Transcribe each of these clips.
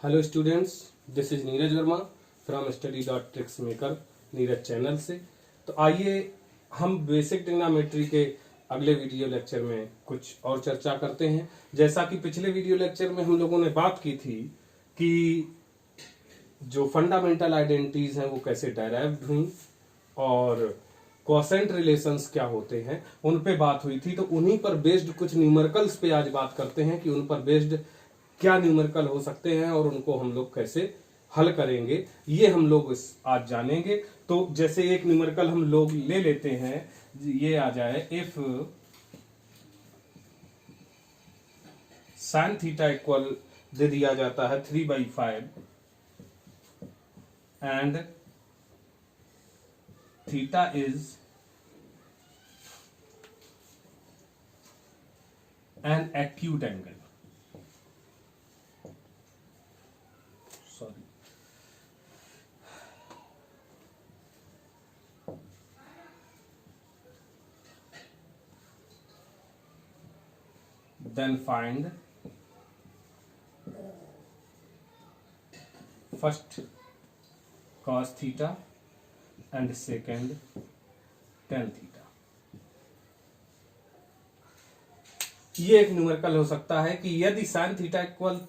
Hello students, this is Neeraj Verma from study.tricksmaker Neeraj channel से। तो आइए हम बेसिक ट्रिग्नोमेट्री के अगले वीडियो लेक्चर में कुछ और चर्चा करते हैं। जैसा कि पिछले वीडियो लेक्चर में हम लोगों ने बात की थी कि जो फंडामेंटल आइडेंटिटीज हैं वो कैसे डायराइव्ड हुई और क्वोशेंट रिलेशंस क्या होते हैं उन पे बात हुई थी। तो उन्हीं पर बेस्ड कुछ न्यूमेरिकल्स पे आज बात करते हैं कि उन पर बेस्ड क्या न्यूमेरिकल हो सकते हैं और उनको हम लोग कैसे हल करेंगे, ये हम लोग आज जानेंगे। तो जैसे एक न्यूमेरिकल हम लोग ले लेते हैं, ये आ जाए इफ साइन थीटा इक्वल दे दिया जाता है 3/5 and theta is an acute angle. Sorry. Then find first cos theta and second tan theta। ये एक न्यूमेरिकल हो सकता है कि यदि साइन थीटा इक्वल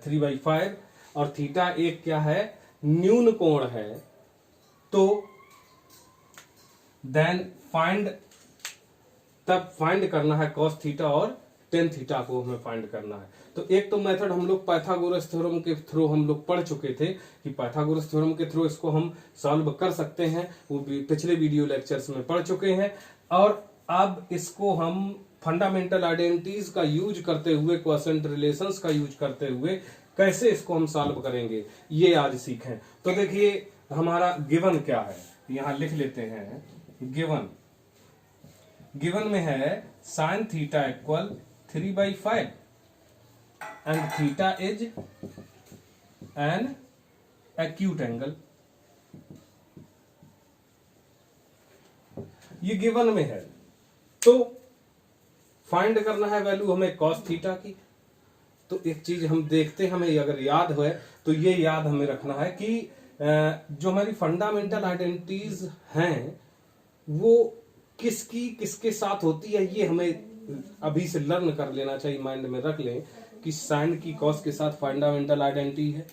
3/5 और थीटा एक क्या है, न्यून कोण है, तो देन तब फाइंड करना है कॉस थीटा और टेन थीटा को हमें फाइंड करना है। तो एक तो मेथड हम लोग पाइथागोरस थ्योरम के थ्रू हम लोग पढ़ चुके थे कि पाइथागोरस थ्योरम के थ्रू इसको हम सॉल्व कर सकते हैं, वो पिछले वीडियो लेक्चर्स में पढ़ चुके हैं। और अब इसको हम फंडामेंटल आइडेंटिटीज का यूज करते हुए, क्वोशेंट रिलेशंस का यूज करते हुए कैसे इसको हम सॉल्व करेंगे, ये आज सीखें। तो देखिए हमारा गिवन क्या है, यहां लिख लेते हैं। गिवन में है sine theta equal 3/5 and theta is an acute angle. ये गिवन में है, तो फाइंड करना है वैल्यू हमें कॉस थीटा की। तो एक चीज हम देखते हैं, हमें अगर याद है तो ये याद हमें रखना है कि जो हमारी फंडामेंटल आइडेंटिटीज हैं वो किसके साथ होती है, ये हमें अभी से लर्न कर लेना चाहिए, माइंड में रख लें कि साइन की कॉस के साथ फंडामेंटल आइडेंटिटी है,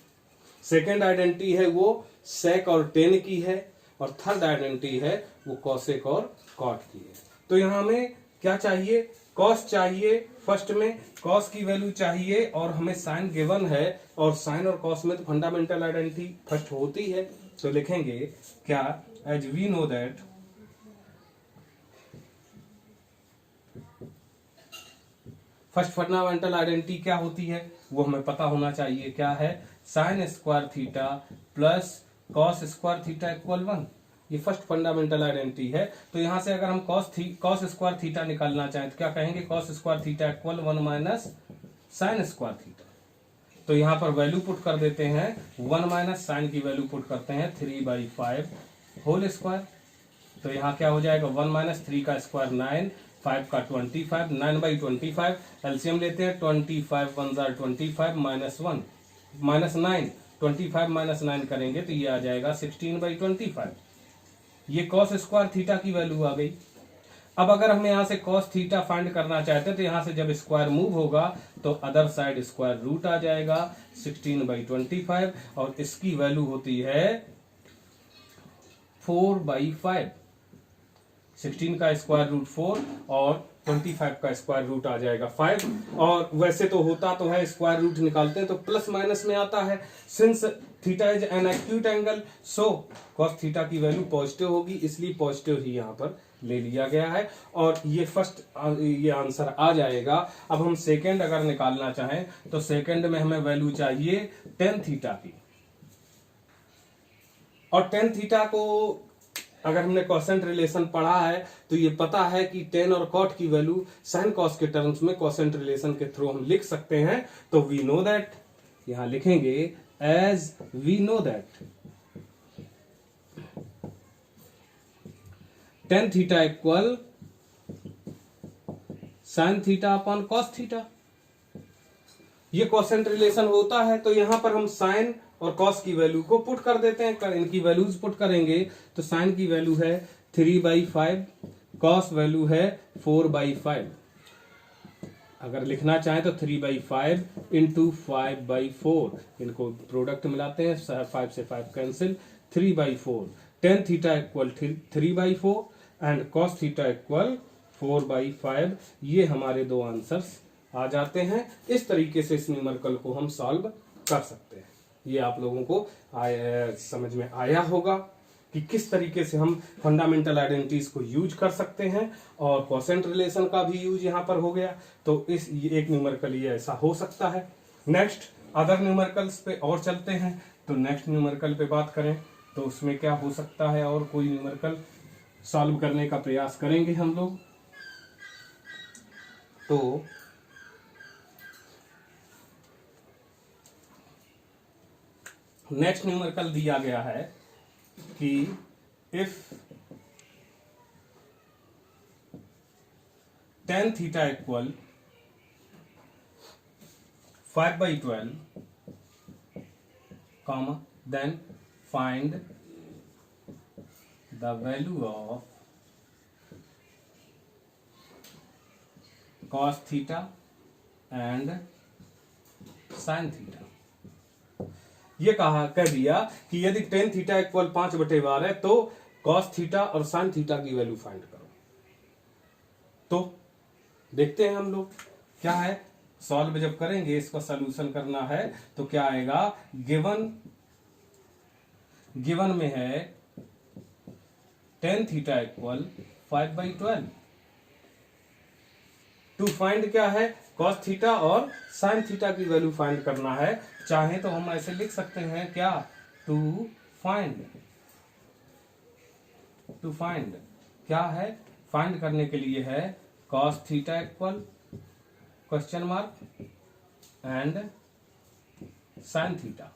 सेकेंड आइडेंटिटी है वो सेक और टेन की है, और थर्ड आइडेंटिटी है वो कॉसेक और कॉट की है। तो यहां हमें क्या चाहिए, कॉस चाहिए, फर्स्ट में कॉस की वैल्यू चाहिए, और हमें साइन गिवन है, और साइन और कॉस में तो फंडामेंटल आइडेंटिटी फर्स्ट होती है। तो लिखेंगे क्या, as we know that first fundamental identity क्या होती है वो हमें पता होना चाहिए। क्या है, sine square theta plus cos square theta equal 1। ये फर्स्ट फंडामेंटल आइडेंटिटी है। तो यहां से अगर हम कॉस स्क्वायर थीटा निकालना चाहें तो क्या कहेंगे, cos square theta equal 1 minus sine square theta. तो यहां पर वैल्यू पुट कर देते हैं, 1 माइनस साइन की वैल्यू पुट करते हैं 3/5 होल स्क्वायर। तो यहां क्या हो जाएगा, 1 माइनस 3 का स्क्वायर 9, 5 का 25, 9/25 एलसीएम लेते हैं, 25 1 25 माइनस 1 माइनस 9, 25 माइनस 9 करेंगे तो ये आ जाएगा 16/25। ये कॉस स्क्वायर थीटा की वैल्यू आ गई। अब अगर हम यहां से कॉस थीटा फाइंड करना चाहते हैं तो यहां से जब स्क्वायर मूव होगा तो अदर साइड स्क्वायर रूट आ जाएगा 16/25, और इसकी वैल्यू होती है 4/5। 16 का स्क्वायर रूट 4 और 25 का स्क्वायर रूट आ जाएगा 5। और वैसे तो होता तो है, स्क्वायर रूट निकालते हैं तो प्लस माइनस में आता है। Since theta is an acute angle, so cos theta की वैल्यू पॉजिटिव होगी, इसलिए पॉजिटिव ही यहां पर ले लिया गया है, और ये फर्स्ट ये आंसर आ जाएगा। अब हम सेकेंड अगर निकालना चाहें तो सेकेंड में हमें वैल्यू चाहिए टेन थीटा की, और टेन थीटा को अगर हमने क्वोशेंट रिलेशन पढ़ा है तो ये पता है कि टेन और कॉट की वैल्यू साइन कॉस के टर्म्स में क्वोशेंट रिलेशन के थ्रू हम लिख सकते हैं। तो वी नो दैट, यहां लिखेंगे as we know that tan theta equal sine theta upon cos theta. ये कोसेंट रिलेशन होता है, तो यहां पर हम साइन और कॉस की वैल्यू को पुट कर देते हैं। इनकी वैल्यूज पुट करेंगे तो साइन की वैल्यू है 3/5, कॉस वैल्यू है 4/5। अगर लिखना चाहें तो 3/5 इंटू 5/4, इनको प्रोडक्ट मिलाते हैं, 5 से 5 cancel, 3/4। Ten theta equal 3/4 and cos theta equal 4/5। ये हमारे दो आंसर्स आ जाते हैं। इस तरीके से इस न्यूमेरिकल को हम सॉल्व कर सकते हैं। ये आप लोगों को समझ में आया होगा कि किस तरीके से हम फंडामेंटल आइडेंटिटीज को यूज कर सकते हैं, और कोसेंट रिलेशन का भी यूज यहां पर हो गया। तो इस एक न्यूमेरिकल ये ऐसा हो सकता है। नेक्स्ट अदर न्यूमेरिकल्स पे और चलते हैं। तो नेक्स्ट न्यूमेरिकल पे बात करें तो उसमें क्या हो सकता है, और कोई न्यूमेरिकल सॉल्व करने का प्रयास करेंगे हम लोग। तो नेक्स्ट न्यूमेरिकल दिया गया है कि if tan theta equal 5/12, comma, then find the value of cos theta and sin theta। ये कह दिया कि यदि टेन थीटा इक्वल 5/12 है तो कॉस थीटा और साइन थीटा की वैल्यू फाइंड करो। तो देखते हैं हम लोग क्या है। सॉल्व जब करेंगे, इसका सॉल्यूशन करना है तो क्या आएगा, गिवन में है tan theta equal 5/12। To find क्या है, कॉस थीटा और साइन थीटा की वैल्यू फाइंड करना है। चाहे तो हम ऐसे लिख सकते हैं क्या, टू फाइंड क्या है, फाइंड करने के लिए है cos theta equal question mark and sine theta.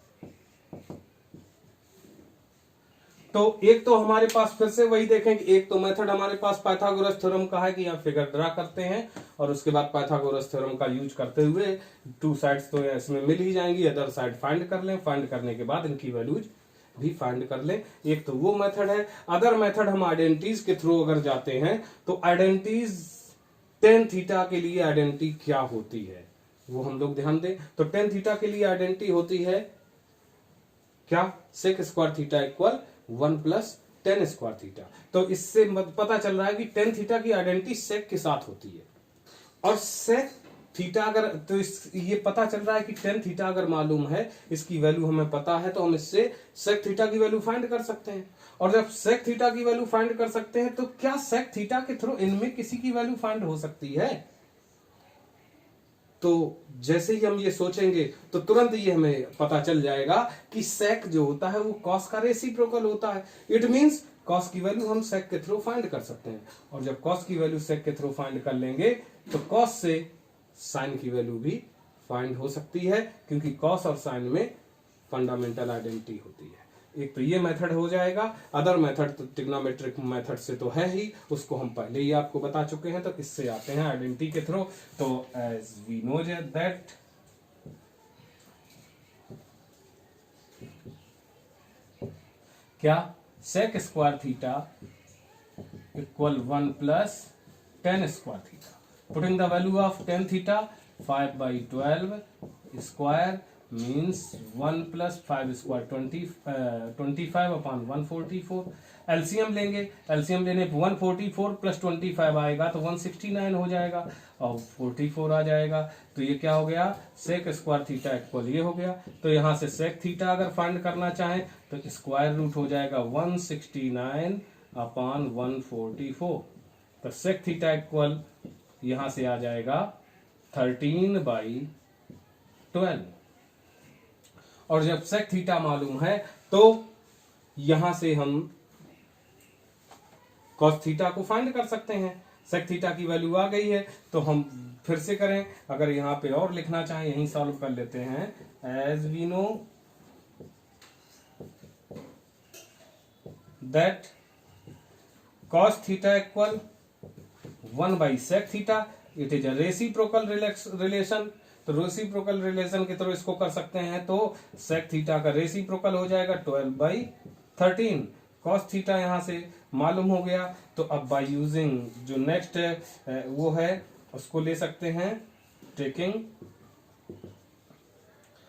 तो एक तो हमारे पास फिर से वही देखें कि एक तो मेथड हमारे पास पाइथागोरस थ्योरम का है कि आप फिगर ड्रा करते हैं और उसके बाद पाइथागोरस थ्योरम का यूज करते हुए टू साइड्स तो इसमें मिल ही जाएंगी, अदर साइड फाइंड कर लें, फाइंड करने के बाद इनकी वैल्यूज भी फाइंड कर लें। एक तो वो मेथड है। अदर मेथड हम आइडेंटिटीज के थ्रू अगर जाते हैं तो आइडेंटिटीज टेन थीटा के लिए आइडेंटिटी क्या होती है वो हम लोग ध्यान दें। तो टेन थीटा के लिए आइडेंटिटी होती है क्या, sec square theta equal 1 plus tan square theta. तो इससे पता चल रहा है कि टेन थीटा की आइडेंटिटी सेक के साथ होती है, और सेक थीटा अगर तो ये पता चल रहा है कि टेन थीटा अगर मालूम है, इसकी वैल्यू हमें पता है, तो हम इससे सेक थीटा की वैल्यू फाइंड कर सकते हैं। और जब सेक थीटा की वैल्यू फाइंड कर सकते हैं तो क्या सेक थीटा के थ्रू इनमें किसी की वैल्यू फाइंड हो सकती है। तो जैसे ही हम ये सोचेंगे तो तुरंत ये हमें पता चल जाएगा कि सेक जो होता है वो कॉस का रेसिप्रोकल होता है। इट मींस कॉस की वैल्यू हम सेक के थ्रू फाइंड कर सकते हैं, और जब कॉस की वैल्यू सेक के थ्रू फाइंड कर लेंगे तो कॉस से साइन की वैल्यू भी फाइंड हो सकती है, क्योंकि कॉस और साइन में फंडामेंटल आइडेंटिटी होती है। एक तो ये मेथड हो जाएगा। अदर मेथड तो ट्रिग्नोमेट्रिक मेथड से तो है ही, उसको हम पहले ही आपको बता चुके हैं। तो किससे आते हैं, आइडेंटिटी के थ्रू। तो एज वी नो दैट क्या, sec square theta equal 1 plus tan square theta. Putting the value of tan theta 5/12 square means 1 plus 5 square 25 upon 144। LCM लेंगे, एलसीएम लेने 144 प्लस 25 आएगा तो 169 हो जाएगा, और 44 आ जाएगा। तो ये क्या हो गया, सेक स्क्वायर थीटा इक्वल ये हो गया। तो यहां से सेक थीटा अगर फाइंड करना चाहें तो स्क्वायर रूट हो जाएगा 169 अपॉन 144। तो सेक थीटा इक्वल यहां से आ जाएगा 13/12। और जब सेक थीटा मालूम है तो यहां से हम कॉस थीटा को फाइंड कर सकते हैं। सेक थीटा की वैल्यू आ गई है तो हम फिर से करें, अगर यहां पे और लिखना चाहें यहीं सॉल्व कर लेते हैं। As we know that cos theta equal 1/sec theta, it is a reciprocal relation. तो तो रेसिप्रोकल रिलेशन के थ्रू इसको कर सकते हैं, तो सेक थीटा का रेसिप्रोकल हो जाएगा 12/13। कॉस थीटा यहां से मालूम हो गया। तो अब बाय यूजिंग जो नेक्स्ट वो है उसको ले सकते हैं, टेकिंग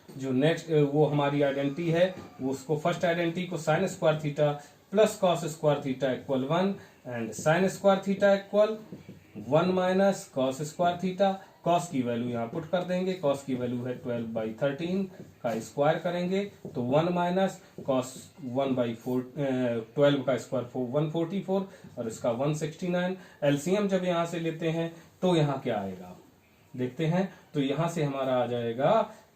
जो नेक्स्ट वो हमारी आइडेंटिटी है वो उसको फर्स्ट आइडेंटिटी को sine square theta plus cos square theta equal 1 and sine square theta equal 1 minus cos square theta. Cos की वैल्यू यहाँ पुट कर देंगे, कॉस की वैल्यू है 12/13 का स्क्वायर करेंगे तो 1 माइनस कॉस 12 का स्क्वायर 144 और इसका 169। एलसीएम जब यहाँ से लेते हैं तो यहाँ क्या आएगा देखते हैं, तो यहाँ से हमारा आ जाएगा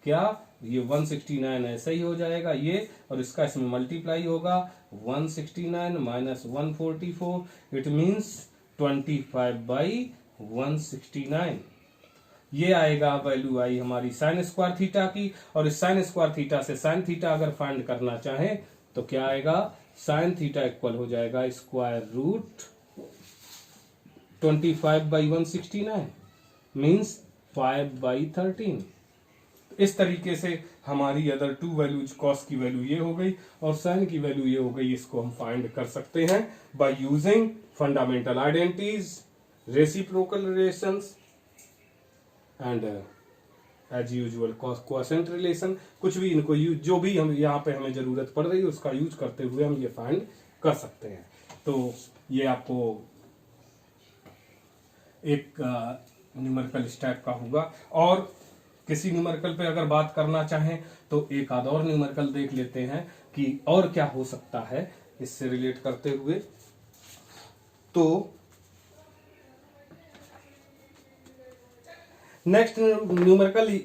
क्या, ये 169 ऐसा ही हो जाएगा ये, और इसका इसमें मल्टीप्लाई होगा 169 माइनस 144 इट मीन्स 25/169। ये आएगा वैल्यू आई हमारी साइन स्क्वायर थीटा की। और इस साइन स्क्वायर थीटा से साइन थीटा अगर फाइंड करना चाहें तो क्या आएगा, साइन थीटा इक्वल हो जाएगा स्क्वायर रूट 25/169 मीन्स 5/13। इस तरीके से हमारी अदर टू वैल्यूज, कॉस की वैल्यू ये हो गई और साइन की वैल्यू ये हो गई, इसको हम फाइंड कर सकते हैं by using fundamental identities, reciprocal relations and as usual quotient relation. कुछ भी इनको यूज, जो भी हम यहाँ पे हमें जरूरत पड़ रही है उसका यूज करते हुए हम ये फाइंड कर सकते हैं। तो ये आपको एक न्यूमेरिकल स्टेप का होगा। और किसी न्यूमेरिकल पे अगर बात करना चाहें तो एक आध और न्यूमेरिकल देख लेते हैं कि और क्या हो सकता है इससे रिलेट करते हुए। तो नेक्स्ट न्यूमेरिकल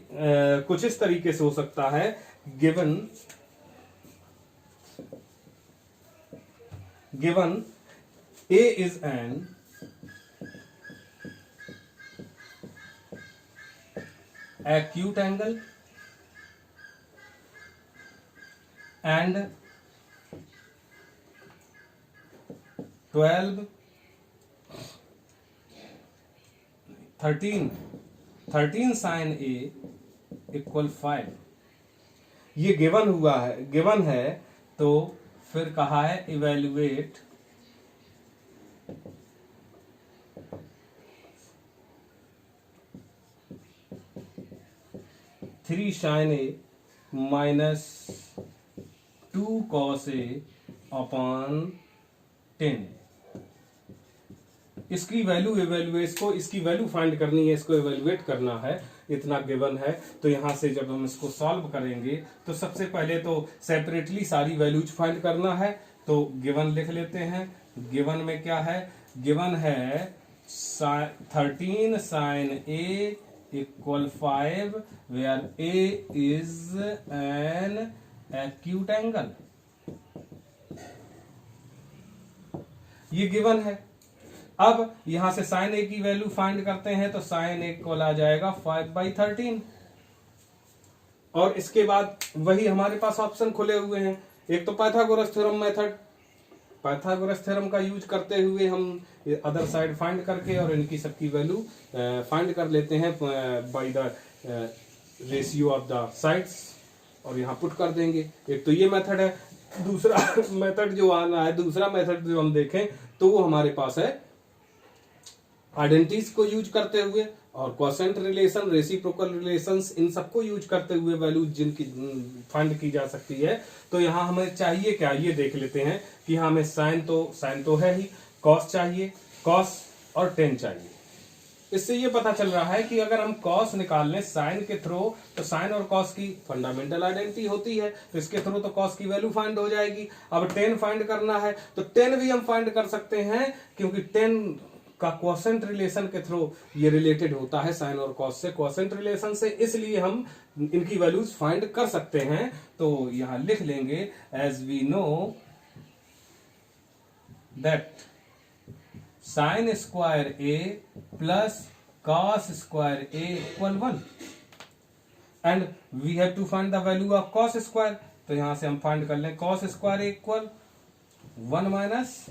कुछ इस तरीके से हो सकता है, given A is an acute angle and 13 sin A equal 5। ये गिवन है तो फिर कहा है evaluate three sign A minus 2 cos A upon 10। इसकी वैल्यू इसकी वैल्यू फाइंड करनी है, इसको इवेल्युएट करना है, इतना गिवन है। तो यहां से जब हम इसको सॉल्व करेंगे तो सबसे पहले तो सेपरेटली सारी वैल्यूज फाइंड करना है। तो गिवन लिख लेते हैं। गिवन में क्या है, गिवन है 13 sin A equal 5 where A is an acute angle. ये गिवन है। अब यहां से साइन ए की वैल्यू फाइंड करते हैं तो साइन ए इक्वल आ जाएगा 5/13। और इसके बाद वही हमारे पास ऑप्शन खुले हुए हैं, एक तो Pythagoras theorem method, Pythagoras theorem का यूज करते हुए हम अदर साइड फाइंड करके और इनकी सबकी वैल्यू फाइंड कर लेते हैं by the ratio of the sides और यहाँ पुट कर देंगे। एक तो ये मेथड है। दूसरा मेथड जो आना है, दूसरा मेथड जो हम देखें तो वो हमारे पास है आइडेंटिटीज को यूज करते हुए और क्वोशेंट रिलेशन, रेसिप्रोकल रिलेशंस, इन सबको यूज करते हुए वैल्यू जिनकी फाइंड की जा सकती है। तो यहाँ हमें चाहिए क्या, ये देख लेते हैं कि हमें साइन तो है ही, कॉस चाहिए, कॉस और टेन चाहिए। इससे ये पता चल रहा है कि अगर हम कॉस निकाल लें साइन के थ्रू तो साइन और कॉस की फंडामेंटल आइडेंटिटी होती है, तो इसके थ्रू तो कॉस की वैल्यू फाइंड हो जाएगी। अब टेन फाइंड करना है तो टेन भी हम फाइंड कर सकते हैं क्योंकि टेन का क्वोशेंट रिलेशन के थ्रू ये रिलेटेड होता है साइन और कॉस से, क्वोशेंट रिलेशन से, इसलिए हम इनकी वैल्यूज फाइंड कर सकते हैं। तो यहां लिख लेंगे as we know that sine square A plus cos square A equal 1 and we have to find the value of cos square. तो यहां से हम फाइंड कर लें cos square equal 1 minus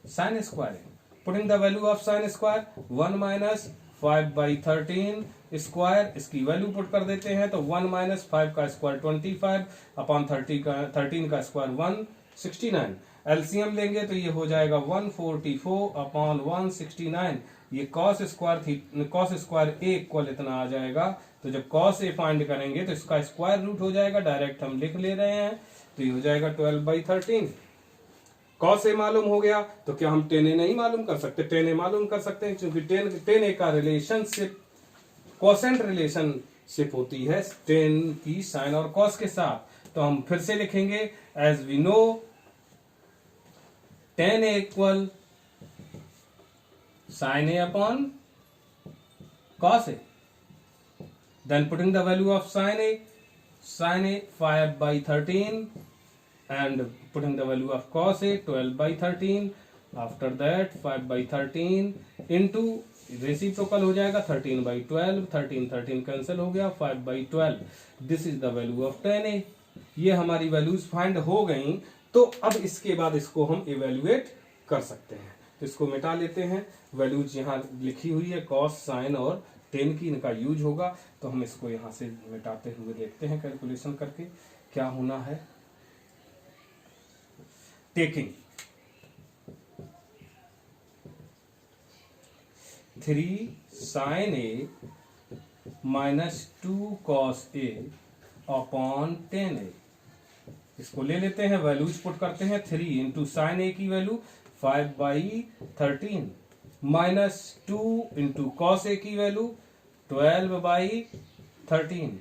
sine square. Putting the value of sin square 1 minus 5/13 square, इसकी value put कर देते हैं तो 1 माइनस 5 का स्क्वायर 25 अपॉन 13 का स्क्वायर 169। एलसीएम लेंगे तो ये हो जाएगा 144 अपॉन 169। ये कॉस स्क्वायर ए इक्वल इतना आ जाएगा। तो जब कॉस ए फाइंड करेंगे तो इसका स्क्वायर रूट हो जाएगा, डायरेक्ट हम लिख ले रहे हैं, तो ये हो जाएगा 12/13। कॉस ए मालूम हो गया तो क्या हम टेन ए नहीं मालूम कर सकते? टेन ए मालूम कर सकते हैं, क्योंकि टेन ए का रिलेशनशिप कोसेंट रिलेशनशिप होती है टेन की साइन और कॉस के साथ। तो हम फिर से लिखेंगे as we know tan A equal sine A upon cos A. Then putting the value of sine A 5/13 and putting the value of cos A 12/13। after that 5/13 into reciprocal हो जाएगा 13/12, 13 कैंसिल हो गया 5/12। This is the value of tan A। ये हमारी values find हो गई। तो अब इसके बाद इसको हम इवेल्युएट कर सकते हैं, तो इसको मिटा लेते हैं। वैल्यूज यहाँ लिखी हुई है कॉस, साइन और टेन की, इनका यूज होगा। तो हम इसको यहाँ से मिटाते हुए देखते हैं कैलकुलेशन करके क्या होना है। Taking 3 sin A minus 2 cos A upon 10A, इसको ले लेते हैं, वैल्यूज पुट करते हैं। 3 इंटू साइन ए की value 5/13 minus 2 into cos A की वैल्यू 12/13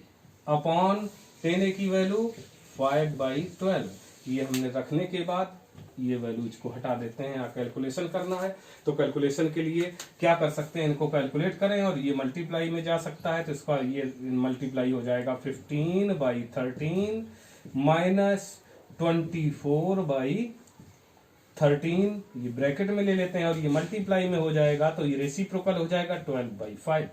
अपॉन 10A की वैल्यू 5/12। ये हमने रखने के बाद ये वैल्यूज को हटा देते हैं। यहाँ कैलकुलेशन करना है तो कैलकुलेशन के लिए क्या कर सकते हैं, इनको कैलकुलेट करें और ये मल्टीप्लाई में जा सकता है, तो इसका ये मल्टीप्लाई हो जाएगा 15/13 माइनस 24/13, ये ब्रैकेट में ले लेते हैं और ये मल्टीप्लाई में हो जाएगा तो ये रेसिप्रोकल हो जाएगा 12/5।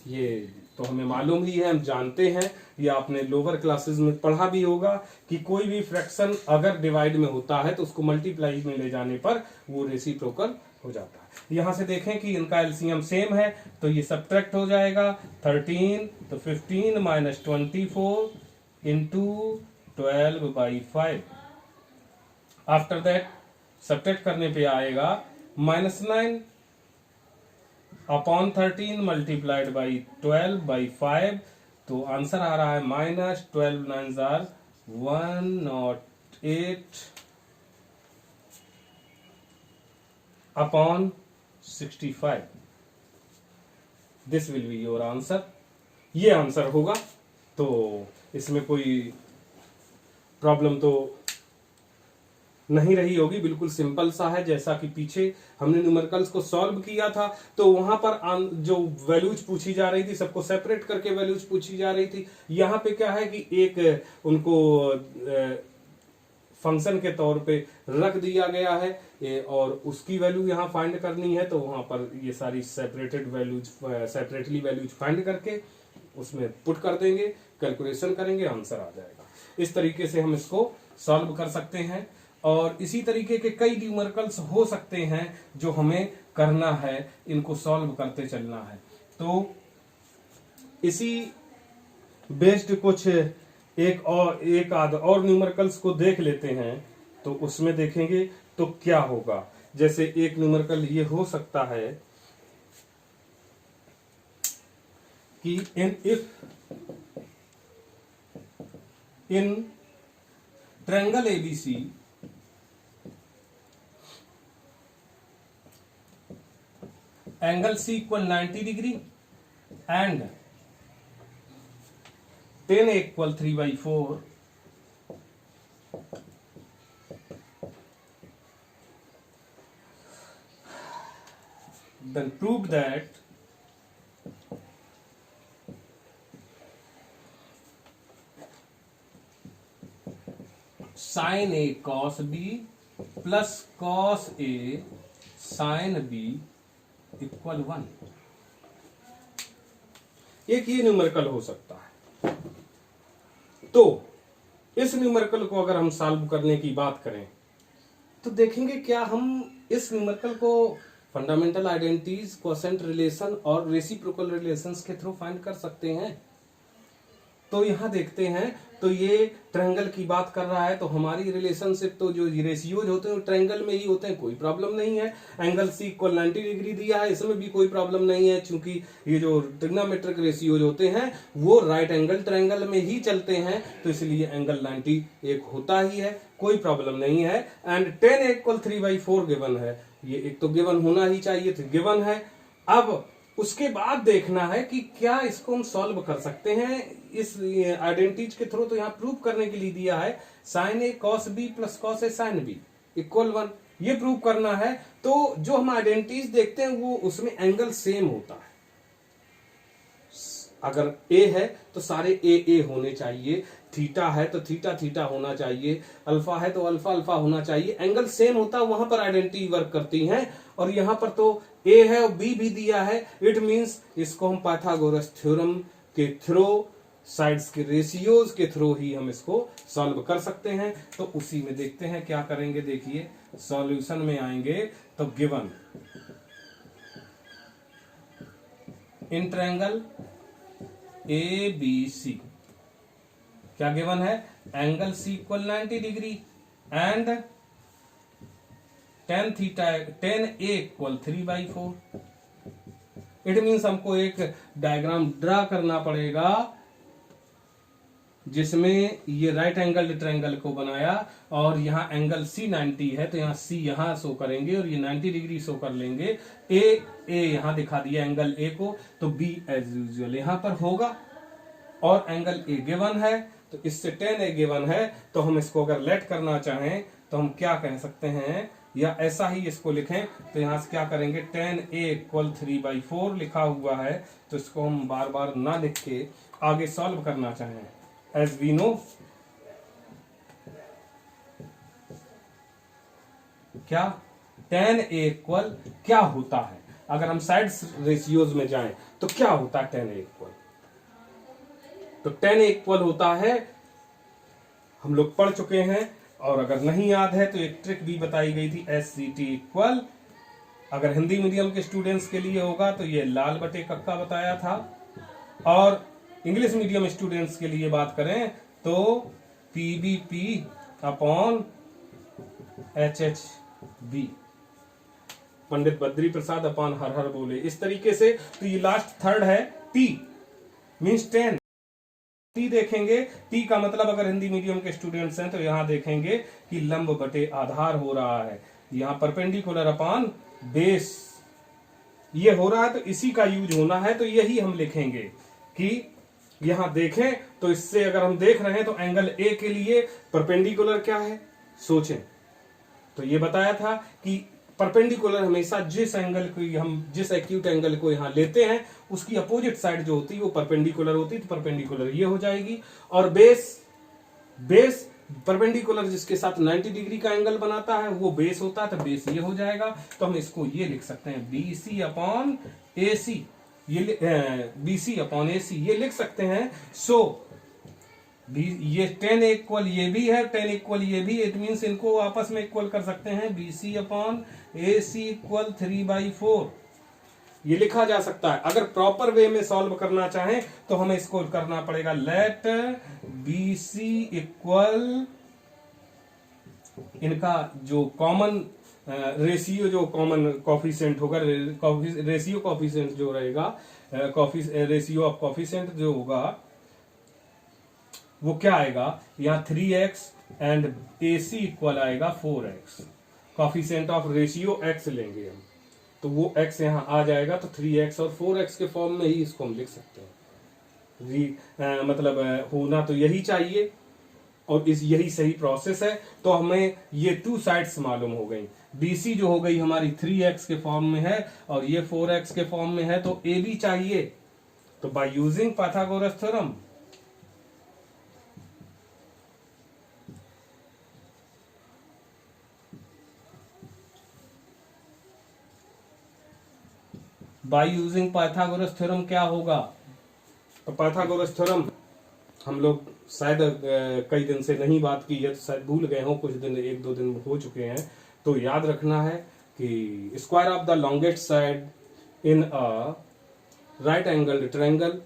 ये तो हमें मालूम ही है, हम जानते हैं, ये आपने लोअर क्लासेस में पढ़ा भी होगा कि कोई भी फ्रैक्शन अगर डिवाइड में होता है तो उसको मल्टीप्लाई में ले जाने पर वो रेसिप्रोकल हो जाता है। यहां से देखें कि इनका एलसीएम सेम है तो ये सब्ट्रैक्ट हो जाएगा 13, तो 15 minus 24 into 12/5। After that subtract करने पे आएगा -9 अपॉन 13 मल्टीप्लाइड बाई 12/5, तो आंसर आ रहा है -12 9s are 108 upon 65। This will be your answer. ये आंसर होगा, तो इसमें कोई प्रॉब्लम तो नहीं रही होगी, बिल्कुल सिंपल सा है। जैसा कि पीछे हमने न्यूमेरिकल्स को सॉल्व किया था तो वहां पर जो वैल्यूज पूछी जा रही थी सबको सेपरेट करके वैल्यूज पूछी जा रही थी। यहाँ पे क्या है कि एक उनको फंक्शन के तौर पे रख दिया गया है और उसकी वैल्यू यहाँ फाइंड करनी है, तो वहां पर ये सारी separated values separately values find करके उसमें पुट कर देंगे, कैलकुलेशन करेंगे, आंसर आ जाएगा। इस तरीके से हम इसको सॉल्व कर सकते हैं और इसी तरीके के कई न्यूमेरिकल्स हो सकते हैं जो हमें करना है, इनको सॉल्व करते चलना है। तो इसी बेस्ड कुछ एक आध और न्यूमेरिकल्स को देख लेते हैं, तो उसमें देखेंगे तो क्या होगा। जैसे एक न्यूमेरिकल ये हो सकता है कि in triangle ABC angle C equal 90 degree and tan A equal 3/4, then prove that sin A cos B plus cos A sin B equal 1। एक ये न्यूमेरिकल हो सकता है। तो इस न्यूमेरिकल को अगर हम सॉल्व करने की बात करें तो देखेंगे क्या हम इस न्यूमेरिकल को फंडामेंटल आइडेंटिटीज क्वोशेंट रिलेशन और रेसिप्रोकल रिलेशंस के थ्रू फाइंड कर सकते हैं। तो यहां देखते हैं, तो ये ट्रायंगल की बात कर रहा है, तो हमारी रिलेशनशिप तो जो रेशियोज होते हैं ट्रायंगल में ही होते हैं, कोई प्रॉब्लम नहीं है। एंगल सी इक्वल 90 डिग्री दिया है, इसमें भी कोई प्रॉब्लम नहीं है, क्योंकि ये जो ट्रिग्नोमेट्रिक रेशियोज होते हैं वो राइट एंगल ट्रायंगल में ही चलते हैं, तो इसलिए एंगल 90 एक होता ही है, कोई प्रॉब्लम नहीं है। एंड 10 इक्वल 3/4 गिवन है, ये एक तो गिवन होना ही चाहिए, तो गिवन है। अब उसके बाद देखना है कि क्या इसको हम सॉल्व कर सकते हैं इस आइडेंटिटीज के थ्रू। तो यहां प्रूव करने के लिए दिया है sign A cos B plus cos A sine B equal 1, ये प्रूव करना है। तो जो हम आइडेंटिटीज देखते हैं वो उसमें एंगल सेम होता है, अगर ए है तो सारे ए ए होने चाहिए, थीटा है तो थीटा थीटा होना चाहिए, अल्फा है तो अल्फा अल्फा होना चाहिए, एंगल सेम होता है, वहां पर आइडेंटिटी वर्क करती हैं। और यहां पर तो ए है और बी भी दिया है, इट मींस इसको हम पाइथागोरस थ्योरम के थ्रू साइड्स के रेशियोज के थ्रू ही हम इसको सॉल्व कर सकते हैं। तो उसी में देखते हैं क्या करेंगे। देखिए सॉल्यूशन में आएंगे तो given in triangle A B C क्या गिवन है, angle C equal 90 degree and tan A equal 3/4। It means हमको एक डायग्राम ड्रा करना पड़ेगा जिसमें ये राइट एंगल ट्रायंगल को बनाया और यहाँ एंगल सी 90 है, तो यहाँ सी यहाँ शो करेंगे और ये 90 डिग्री शो कर लेंगे। ए यहाँ दिखा दिया एंगल ए को, तो बी एज यूजुअल यहाँ पर होगा और एंगल ए गिवन है, तो इससे tan ए गिवन है। तो हम इसको अगर लेट करना चाहें तो हम क्या कह सकते हैं, या ऐसा ही इसको लिखें, तो यहां से क्या करेंगे, tan ए इक्वल 3/4 लिखा हुआ है, तो इसको हम बार बार ना लिख के आगे सॉल्व करना चाहें। एज वी नो क्या tan ए इक्वल क्या होता है, अगर हम साइड्स रेशियोज में जाएं तो क्या होता है tan ए इक्वल, तो tan ए इक्वल होता है, हम लोग पढ़ चुके हैं। और अगर नहीं याद है तो एक ट्रिक भी बताई गई थी, SCT इक्वल, अगर हिंदी मीडियम के स्टूडेंट्स के लिए होगा तो ये लाल बटे कक्का बताया था, और इंग्लिश मीडियम स्टूडेंट्स के लिए बात करें तो PBP upon HHB, Pandit Badri Prasad upon her हर बोले, इस तरीके से। तो ये लास्ट थर्ड है T मीन्स 10, टी देखेंगे, टी का मतलब अगर हिंदी मीडियम के स्टूडेंट्स हैं तो यहां देखेंगे कि लंब बटे आधार हो रहा है, यहां परपेंडिकुलर अपॉन बेस ये हो रहा है, तो इसी का यूज होना है। तो यही हम लिखेंगे कि यहां देखें तो इससे अगर हम देख रहे हैं तो एंगल ए के लिए परपेंडिकुलर क्या है, सोचें। तो ये बताया था कि परपेंडिकुलर हमेशा जिस एंगल को हम जिस एक्यूट एंगल को यहां लेते हैं उसकी अपोजिट साइड जो होती है वो परपेंडिकुलर होती है, तो परपेंडिकुलर ये हो जाएगी। और बेस परपेंडिकुलर जिसके साथ 90 डिग्री का एंगल बनाता है वो बेस होता है, तो बेस ये हो जाएगा। तो हम इसको ये लिख सकते हैं BC अपॉन AC, ये BC अपॉन AC ये लिख सकते हैं। सो ये tan इक्वल ये भी है, tan इक्वल ये भी, इट मीन्स इनको आपस में इक्वल कर सकते हैं, BC अपॉन AC इक्वल 3/4 ये लिखा जा सकता है। अगर प्रॉपर वे में सॉल्व करना चाहें तो हमें इसको करना पड़ेगा, लेट BC इक्वल इनका जो कॉमन रेशियो जो कॉमन कॉफिशिएंट होगा, रेशियो कॉफिशिएंट जो रहेगा, रेशियो ऑफ कॉफिशिएंट जो होगा वो क्या आएगा, यहाँ 3x एंड AC इक्वल आएगा 4x, coefficient of ratio x लेंगे हम, तो वो x यहाँ आ जाएगा, तो 3x और 4x के फॉर्म में ही इसको हम लिख सकते हैं। मतलब होना तो यही चाहिए और यही सही प्रोसेस है। तो हमें ये टू साइड्स मालूम हो गई, BC जो हो गई हमारी 3x के फॉर्म में है और ये 4x के फॉर्म में है, तो AB चाहिए। तो by using Pythagoras theorem by using Pythagoras theorem क्या होगा, तो पाइथागोरस थ्योरम हम लोग शायद कई दिन से नहीं बात की है, तो शायद भूल गए हो, कुछ दिन 1-2 दिन हो चुके हैं। तो याद रखना है कि square of the longest side in a right angle triangle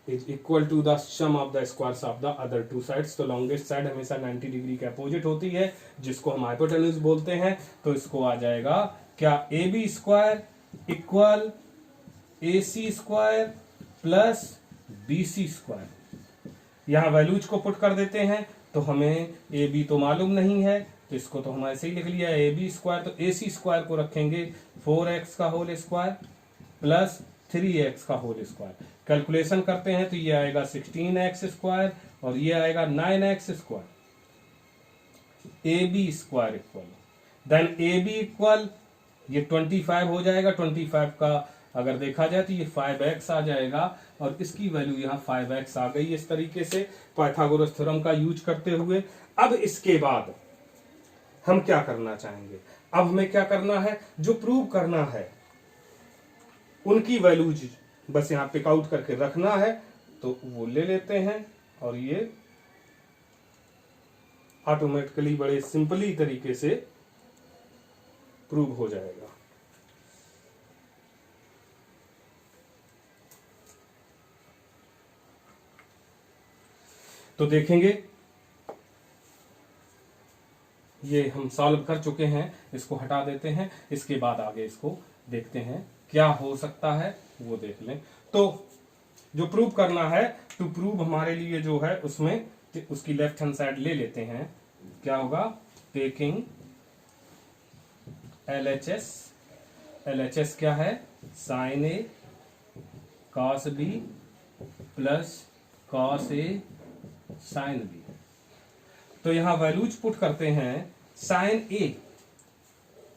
is equal to the sum of the squares of the other two sides. तो लॉन्गेस्ट साइड हमेशा 90 डिग्री के अपोजिट होती है, जिसको हम हाइपोटेन्यूज बोलते हैं। तो इसको आ जाएगा क्या, A B square equal A C square plus B C square. यहां वैल्यूज को पुट कर देते हैं तो हमें ए बी तो मालूम नहीं है, तो इसको तो हम ऐसे ही लिख लिया ए बी स्क्वायर। तो ए सी स्क्वायर को रखेंगे 4x का होल स्क्वायर प्लस 3x का होल स्क्वायर। कैलकुलेशन करते हैं तो ये आएगा 16x स्क्वायर और ये आएगा 9x square. A B square equal then A B equal ये 25 हो जाएगा। 25 का अगर देखा जाए तो ये 5x आ जाएगा और इसकी वैल्यू यहाँ 5x आ गई। इस तरीके से पाइथागोरस थ्योरम का यूज करते हुए अब इसके बाद हम क्या करना चाहेंगे, अब हमें क्या करना है, जो प्रूव करना है उनकी वैल्यूज बस यहां पिक आउट करके रखना है। तो वो ले लेते हैं और ये ऑटोमेटिकली बड़े सिंपली तरीके से प्रूव हो जाएगा। तो देखेंगे ये हम सॉल्व कर चुके हैं, इसको हटा देते हैं। इसके बाद आगे इसको देखते हैं क्या हो सकता है, वो देख लें। तो जो प्रूव करना है, टू प्रूव हमारे लिए जो है उसमें उसकी लेफ्ट हैंड साइड ले लेते हैं। क्या होगा, टेकिंग LHS। LHS क्या है, sign A cos B plus cos A sine B. तो यहां वैल्यूज पुट करते हैं साइन ए।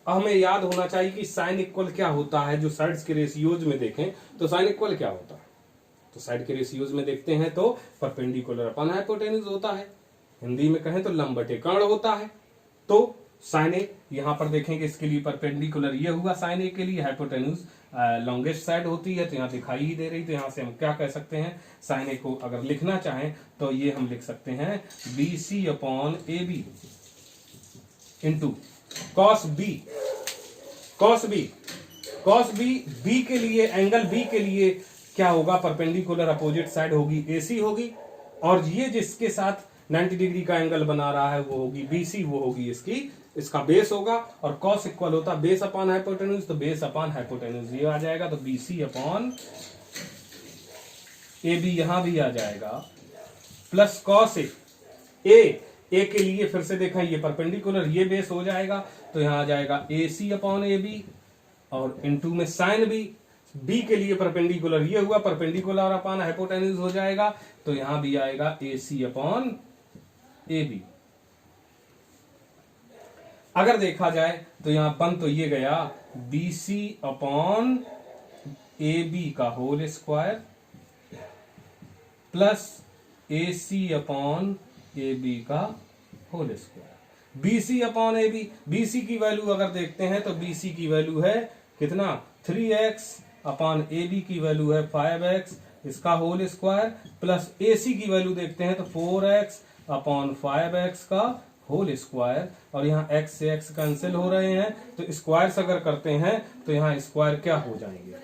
हमें याद होना चाहिए कि साइन इक्वल क्या होता है। जो साइड्स के रेशियोज में देखें तो साइन इक्वल क्या होता है, तो साइड के रेशियोज में देखते हैं तो परपेंडिकुलर अपन हाइपोटेन्यूज होता है, हिंदी में कहें तो लंब बटे कर्ण होता है। तो साइन ए यहां पर देखेंगे, इसके लिए परपेंडिकुलर ये हुआ साइन ए के लिए, हाइपोटेन्यूज लॉन्गेस्ट साइड होती है तो यहाँ दिखाई ही दे रही। तो यहां से हम क्या कह सकते हैं, साइन ए को अगर लिखना चाहें तो ये हम लिख सकते हैं B C upon A B into cos B. Cos B, cos B, B के लिए एंगल बी के लिए क्या होगा, परपेंडिकुलर अपोजिट साइड होगी एसी होगी, और ये जिसके साथ 90 डिग्री का एंगल बना रहा है वो होगी बीसी, वो होगी इसका बेस होगा। और कॉस इक्वल होता बेस अपॉन हाइपोटेन्यूज, तो बेस अपॉन हाइपोटेन्यूज ये आ जाएगा। तो बीसी अपॉन ए बी यहां भी आ जाएगा प्लस कॉस ए के लिए फिर से देखा ये परपेंडिकुलर ये बेस हो जाएगा तो यहां आ जाएगा ए सी अपॉन ए बी और इनटू में साइन बी। बी के लिए परपेंडिकुलर ये हुआ, परपेंडिकुलर अपॉन हाइपोटेन्यूज हो जाएगा तो यहां भी आएगा ए सी अपॉन ए बी। अगर देखा जाए तो यहां बन तो ये गया B C upon A B का whole square plus A C upon A B का whole square. BC upon A B, BC की वैल्यू अगर देखते हैं तो बीसी की वैल्यू है कितना, 3x अपॉन ए बी की वैल्यू है 5x इसका होल स्क्वायर प्लस ए सी की वैल्यू देखते हैं तो 4x अपॉन 5x का होल स्क्वायर। और यहाँ x से x कैंसिल हो रहे हैं तो स्क्वायर्स अगर करते हैं तो यहाँ स्क्वायर क्या हो जाएंगे,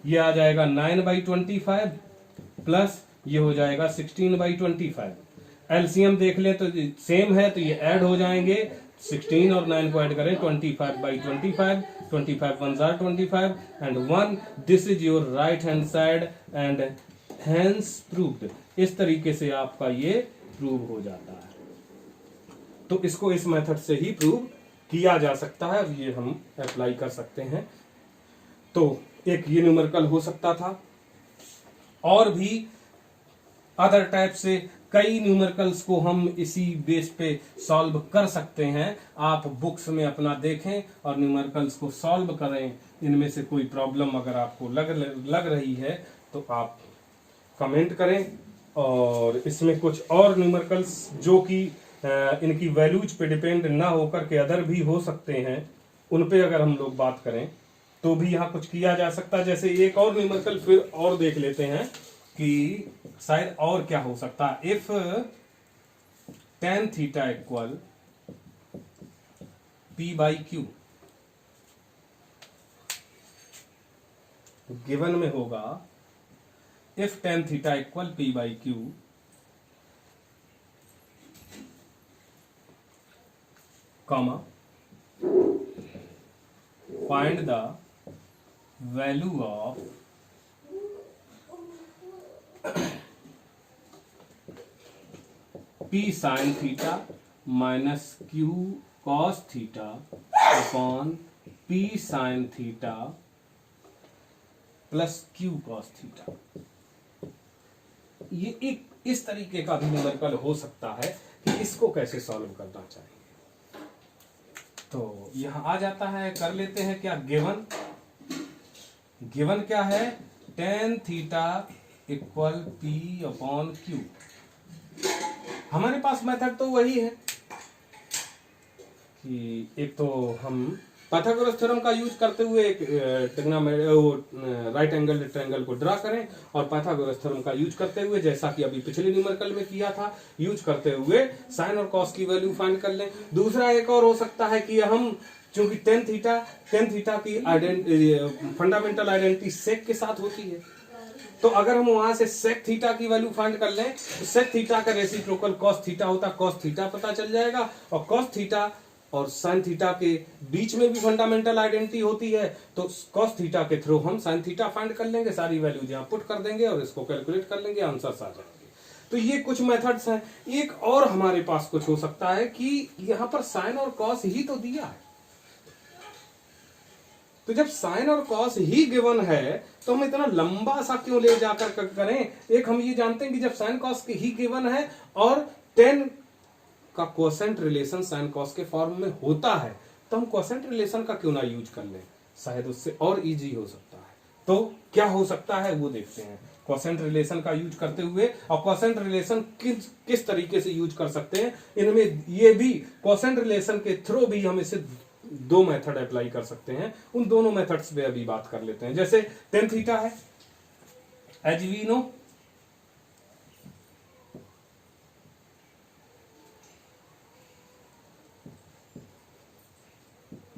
ये आ जाएगा 9/25 प्लस ये हो जाएगा 16/25। एलसीएम देख ले तो सेम है तो ये ऐड हो जाएंगे, 16 और 9 को ऐड करें 25/25, 25 1 are 25 and 1, this is your right hand side and hence proved. इस तरीके से आपका ये प्रूव हो जाता है। तो इसको इस मेथड से ही प्रूव किया जा सकता है और ये हम अप्लाई कर सकते हैं। तो एक ये न्यूमेरिकल हो सकता था, और भी अदर टाइप से कई न्यूमेरिकल्स को हम इसी बेस पे सॉल्व कर सकते हैं। आप बुक्स में अपना देखें और न्यूमेरिकल्स को सॉल्व करें। इनमें से कोई प्रॉब्लम अगर आपको लग रही है तो आप कमेंट करें, और इसमें कुछ और न्यूमेरिकल्स जो कि इनकी वैल्यूज पे डिपेंड ना होकर के अदर भी हो सकते हैं, उन पे अगर हम लोग बात करें तो भी यहाँ कुछ किया जा सकता है। जैसे एक और न्यूमेरिकल फिर और देख लेते हैं कि शायद और क्या हो सकता है। If tan theta equal P/Q, given में होगा if tan theta equal p by Q, comma find the value of p sin theta minus q cos theta upon p sin theta plus q cos theta. ये एक इस तरीके का भी numerical हो सकता है कि इसको कैसे सॉल्व करना चाहिए। तो यहां आ जाता है, कर लेते हैं क्या, गिवन क्या है, tan theta equal p upon q। हमारे पास मेथड तो वही है कि एक तो हम पाइथागोरस थ्योरम का यूज करते हुए एक राइट एंगल ट्रायंगल को ड्रा करें, और पाइथागोरस थ्योरम का यूज करते हुए, जैसा कि अभी पिछले न्यूमेरिकल में किया था, यूज करते हुए साइन और कॉस की वैल्यू फाइंड कर लें। दूसरा एक और हो सकता है कि हम चूंकि tan थीटा की फंडामेंटल आइडेंटिटी सेक के साथ होती है, तो अगर हम वहां से सेक थीटा की वैल्यू फाइंड कर लें तो सेक थीटा का रेसिप्रोकल कॉस थीटा होता, कॉस थीटा पता चल जाएगा, और कॉस थीटा और साइन थीटा के बीच में भी फंडामेंटल आइडेंटिटी होती है, तो कॉस थीटा के थ्रू हम साइन थीटा फाइंड कर लेंगे, सारी वैल्यूज यहां पुट कर देंगे और इसको कैलकुलेट कर लेंगे, आंसर्स आ जाएंगे। तो ये कुछ मेथड्स हैं। एक और हमारे पास कुछ हो सकता है कि यहां पर साइन और कॉस ही तो दिया है, तो जब साइन और कॉस ही गिवन है तो हम इतना लंबा सा क्यों ले जाकर करें। एक हम ये जानते हैं कि जब साइन कॉस ही गिवन है और tan का कोसेंट रिलेशन साइन कॉस के फॉर्म में होता है, तो हम कोसेंट रिलेशन का क्यों ना यूज कर लें, शायद उससे और इजी हो सकता है। तो क्या हो सकता है वो देखते हैं, कोसेंट रिलेशन का यूज करते हुए। और कोसेंट रिलेशन किस तरीके से यूज कर सकते हैं, इनमें ये भी कोसेंट रिलेशन के थ्रू भी हम इसे दो मेथड अप्लाई कर सकते हैं, उन दोनों मेथड्स पे अभी बात कर लेते हैं। जैसे tan थीटा है, as we know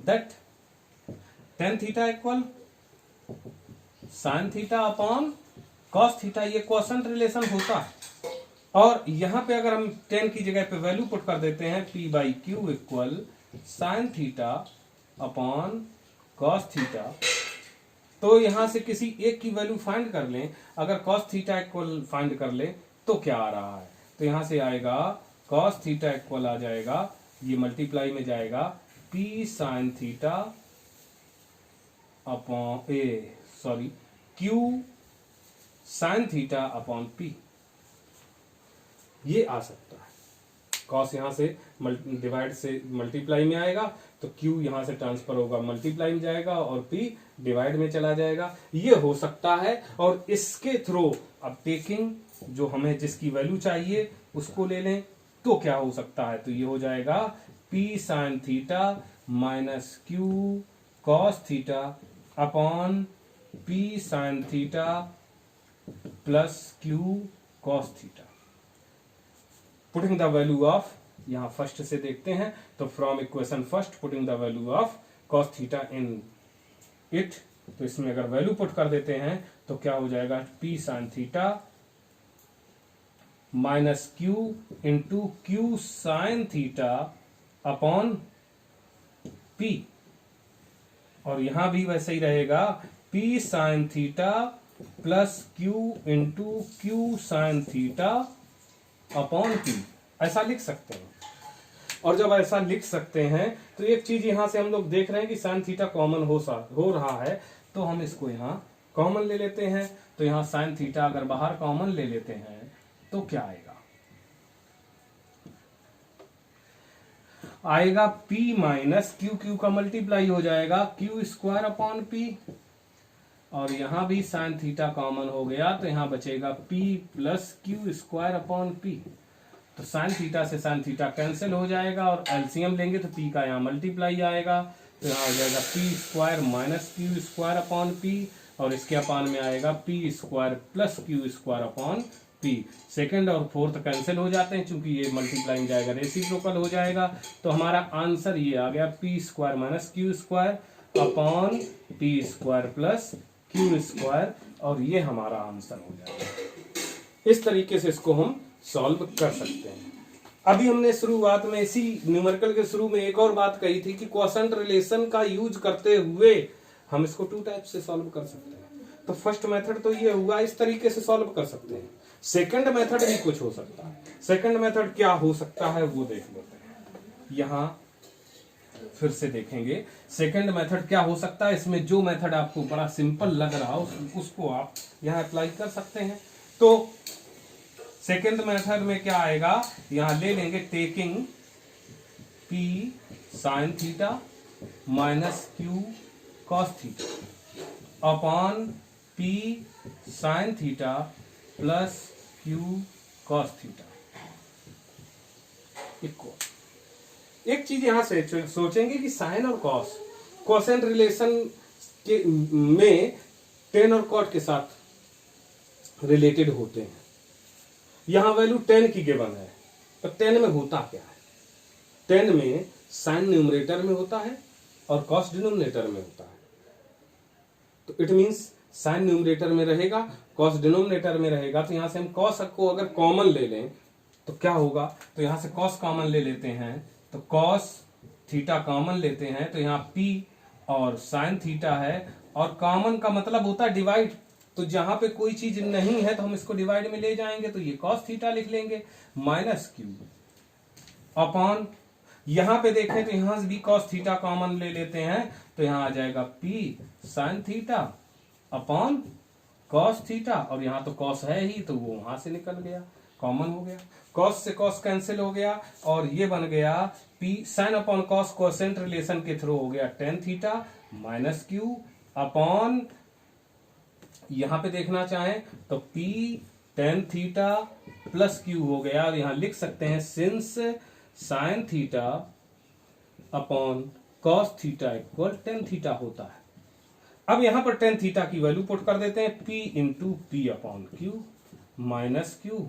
that tan theta equal sin theta upon cos theta, ये कोसेंट रिलेशन होता है। और यहां पे अगर हम tan की जगह पे वैल्यू पुट कर देते हैं p by Q equal sine theta upon cos theta, तो यहां से किसी एक की वैल्यू फाइंड कर लें। अगर कॉस थीटा इक्वल फाइंड कर लें तो क्या आ रहा है, तो यहां से आएगा कॉस थीटा इक्वल आ जाएगा, ये मल्टीप्लाई में जाएगा p sign theta upon q sign theta upon p, ये आ सकता है। कॉस यहां से डिवाइड से मल्टीप्लाई में आएगा, तो q यहां से ट्रांसफर होगा मल्टीप्लाई में जाएगा, और p डिवाइड में चला जाएगा, ये हो सकता है। और इसके थ्रू अब टेकिंग जो हमें जिसकी वैल्यू चाहिए उसको ले लें, तो क्या हो सकता है, तो ये हो जाएगा p sine theta minus q cos theta upon p sine theta plus q cos theta. Putting the value of, यहां फर्स्ट से देखते हैं, तो from equation first putting the value of cos theta in it, तो इसमें अगर value put कर देते हैं तो क्या हो जाएगा, p sine theta minus q into q sign theta upon p, और यहां भी वैसे ही रहेगा p sine theta plus q into q sign theta upon p, ऐसा लिख सकते हैं। और जब ऐसा लिख सकते हैं तो एक चीज यहां से हम लोग देख रहे हैं कि साइन थीटा कॉमन हो रहा है, तो हम इसको यहां कॉमन ले लेते हैं। तो यहां साइन थीटा अगर बाहर कॉमन ले लेते हैं तो क्या आएगा, आएगा p माइनस क्यू का मल्टीप्लाई हो जाएगा q स्क्वायर अपॉन p, और यहां भी साइन थीटा कॉमन हो गया तो यहां बचेगा p plus Q square upon p। तो साइन थीटा से साइन थीटा कैंसिल हो जाएगा, और एलसीएम लेंगे तो p का यहाँ मल्टीप्लाई आएगा, तो यहाँ हो जाएगा p square minus Q square upon p, और इसके अपान में आएगा p square plus Q square upon p। Second और फोर्थ कैंसिल हो जाते हैं, चूंकि ये मल्टीप्लाई जाएगा रेसिप्रोकल हो जाएगा, तो हमारा आंसर ये आ गया p square minus Q square upon p square plus Q square, और ये हमारा आंसर हो जाएगा। इस तरीके से इसको हम सॉल्व कर सकते हैं। अभी हमने शुरुआत में इसी न्यूमेरिकल के शुरू में एक और बात कही थी कि क्वोशंट रिलेशन का यूज करते हुए हम इसको टू टाइप से सॉल्व कर सकते हैं। तो फर्स्ट मेथड तो ये हुआ, इस तरीके से सॉल्व कर सकते हैं। सेकंड मेथड भी कुछ हो सकता है। सेकंड मेथड क्या हो सकता है वो देख लेते हैं। यहां फिर से देखेंगे सेकंड मेथड क्या हो सकता है। इसमें जो मेथड आपको बड़ा सिंपल लग रहा हो उसको आप यहां अप्लाई कर सकते हैं। तो सेकंड मेथड में क्या आएगा, यहां ले लेंगे taking p sin theta minus q cos theta upon p sin theta plus q cos theta equal. एक चीज यहां से सोचेंगे कि साइन और कॉस कोसेंट रिलेशन के में टेन और कॉट के साथ रिलेटेड होते हैं। यहां वैल्यू 10 की गिवन है, तो 10 में होता क्या है? 10 में साइन न्यूमरेटर में होता है और कॉस डिनोमिनेटर में होता है। तो इट मींस साइन न्यूमरेटर में रहेगा, कॉस डिनोमिनेटर में रहेगा। तो यहां से हम कॉस को अगर कॉमन ले लें तो क्या होगा, तो यहां से कॉस कॉमन ले लेते हैं, तो कॉस थीटा कॉमन लेते हैं, तो यहां p और साइन थीटा है, और कॉमन का मतलब होता है डिवाइड। तो जहां पे कोई चीज नहीं है तो हम इसको डिवाइड में ले जाएंगे, तो ये कॉस थीटा लिख लेंगे माइनस क्यू अपॉन, यहां पे देखें तो यहां से भी कॉस थीटा कॉमन ले लेते हैं, तो यहां आ जाएगा p sign theta upon cos theta, और यहां तो कॉस है ही तो वो वहां से निकल गया, कॉमन हो गया, कॉस से कॉस कैंसिल हो गया, और ये बन गया p sine upon cos quotient relation के थ्रू हो गया tan theta minus Q upon, यहां पे देखना चाहें तो p tan theta plus Q हो गया, और यहां लिख सकते हैं since sign theta upon cos theta equal tan theta होता है। अब यहां पर टेन थीटा की वैल्यू पुट कर देते हैं, p into P upon Q minus Q,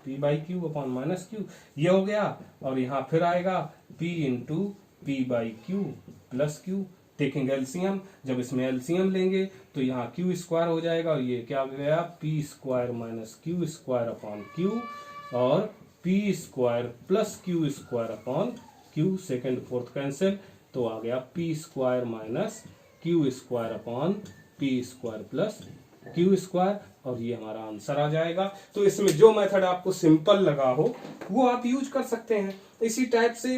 p by Q upon minus Q, ये हो गया, और यहां फिर आएगा p into P by Q plus Q. Taking LCM, जब इसमें एलसीएम लेंगे तो यहाँ क्यू स्क्वायर हो जाएगा, और ये क्या गया P square minus Q square upon Q, और P square plus Q square upon Q, second fourth cancel, तो आ गया P square minus Q square upon P square plus Q square, और ये हमारा आंसर आ जाएगा। तो इसमें जो मेथड आपको सिंपल लगा हो वो आप यूज कर सकते हैं। इसी टाइप से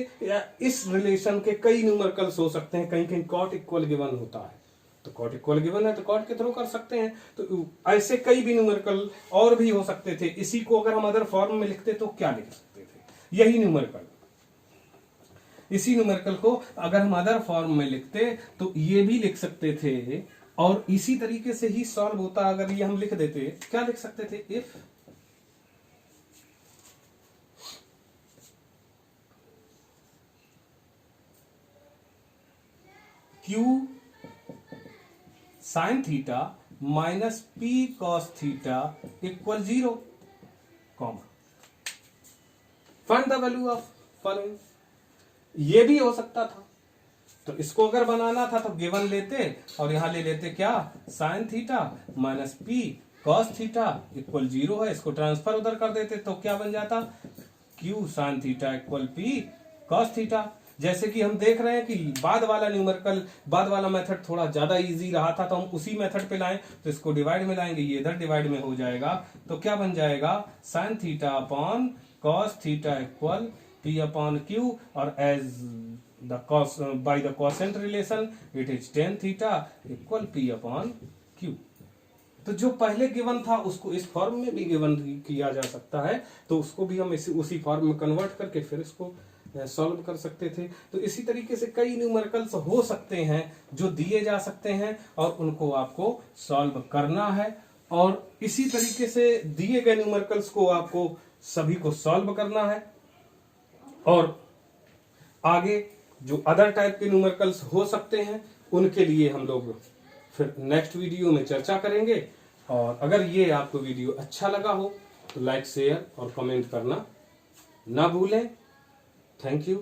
इस रिलेशन के कई न्यूमेरिकल्स हो सकते हैं। कहीं कहीं कॉट इक्वल गिवन होता है, तो कॉट इक्वल गिवन है तो कॉट के थ्रू कर सकते हैं। तो ऐसे कई भी न्यूमेरिकल और भी हो सकते थे। इसी को अगर हम अदर फॉर्म में लिखते तो क्या लिख सकते थे, यही न्यूमेरिकल, इसी न्यूमेरिकल को अगर हम अदर फॉर्म में लिखते तो ये भी लिख सकते थे, और इसी तरीके से ही सॉल्व होता। अगर ये हम लिख देते, क्या लिख सकते थे, if Q sine theta minus P cos theta equal 0, comma find the value of following. ये भी हो सकता था। तो इसको अगर बनाना था तो गिवन लेते और यहां ले लेते क्या, sine theta minus P cos theta equal 0 है, इसको ट्रांसफर उधर कर देते तो क्या बन जाता, Q sine theta equal P cos theta. जैसे कि हम देख रहे हैं कि बाद वाला न्यूमेरिकल, बाद वाला मेथड थोड़ा ज्यादा इजी रहा था, तो हम उसी मेथड पे लाएं, तो इसको डिवाइड में लाएंगे, ये इधर डिवाइड में हो जाएगा, तो क्या बन जाएगा, sign theta upon cos theta equal P upon Q, और as the cos by the quotient relation it is tan theta equal p upon q। तो जो पहले गिवन था उसको इस फॉर्म में भी गिवन किया जा सकता है, तो उसको भी हम उसी फॉर्म में कन्वर्ट करके फिर इसको सॉल्व कर सकते थे। तो इसी तरीके से कई न्यूमेरिकल्स हो सकते हैं जो दिए जा सकते हैं और उनको आपको सॉल्व करना है, और इसी तरीके से दिए गए न्यूमेरिकल्स को आपको सभी को सॉल्व करना है। और आगे जो अदर टाइप के न्यूमेरिकल्स हो सकते हैं उनके लिए हम लोग फिर नेक्स्ट वीडियो में चर्चा करेंगे। और अगर ये आपको वीडियो अच्छा लगा हो तो लाइक शेयर और कमेंट करना ना भूलें। Thank you.